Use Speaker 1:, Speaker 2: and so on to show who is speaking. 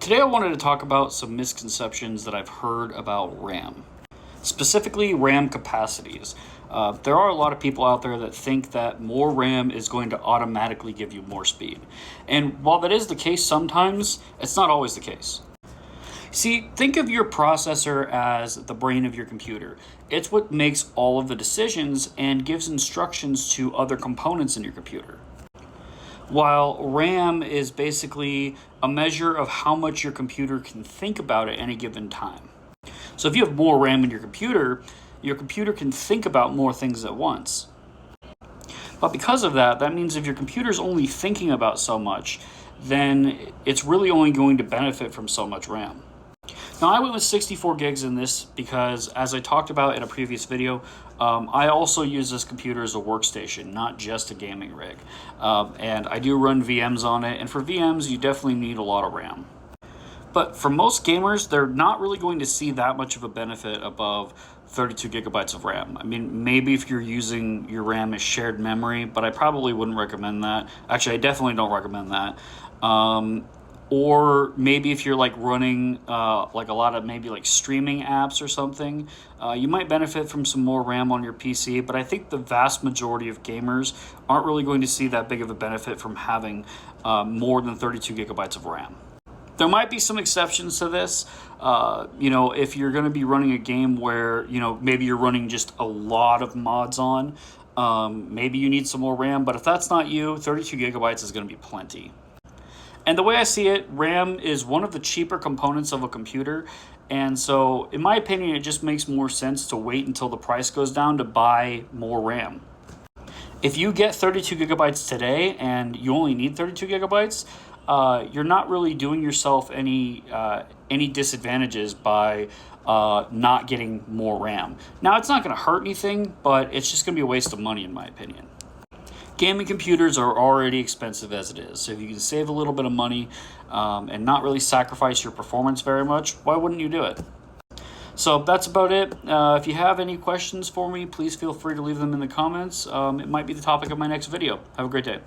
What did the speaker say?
Speaker 1: Today I wanted to talk about some misconceptions that I've heard about RAM, specifically RAM capacities. There are a lot of people out there that think that more RAM is going to automatically give you more speed. And while that is the case sometimes, it's not always the case. See, think of your processor as the brain of your computer. It's what makes all of the decisions and gives instructions to other components in your computer. While RAM is basically a measure of how much your computer can think about at any given time. So if you have more RAM in your computer can think about more things at once. But because of that, that means if your computer's only thinking about so much, then it's really only going to benefit from so much RAM. Now, I went with 64 gigs in this because, as I talked about in a previous video, I also use this computer as a workstation, not just a gaming rig. And I do run VMs on it, and for VMs, you definitely need a lot of RAM. But for most gamers, they're not really going to see that much of a benefit above 32 gigabytes of RAM. I mean, maybe if you're using your RAM as shared memory, but I probably wouldn't recommend that. Actually, I definitely don't recommend that. Or maybe if you're like running like a lot of maybe like streaming apps or something, you might benefit from some more RAM on your PC, but I think the vast majority of gamers aren't really going to see that big of a benefit from having more than 32 gigabytes of RAM. There might be some exceptions to this. If you're going to be running a game where, maybe you're running just a lot of mods on, maybe you need some more RAM, but if that's not you, 32 gigabytes is going to be plenty. And the way I see it, RAM is one of the cheaper components of a computer. And so, in my opinion, it just makes more sense to wait until the price goes down to buy more RAM. If you get 32 gigabytes today and you only need 32 gigabytes, you're not really doing yourself any disadvantages by not getting more RAM. Now, it's not going to hurt anything, but it's just going to be a waste of money, in my opinion. Gaming computers are already expensive as it is, so if you can save a little bit of money and not really sacrifice your performance very much, why wouldn't you do it? So that's about it. If you have any questions for me, please feel free to leave them in the comments. It might be the topic of my next video. Have a great day.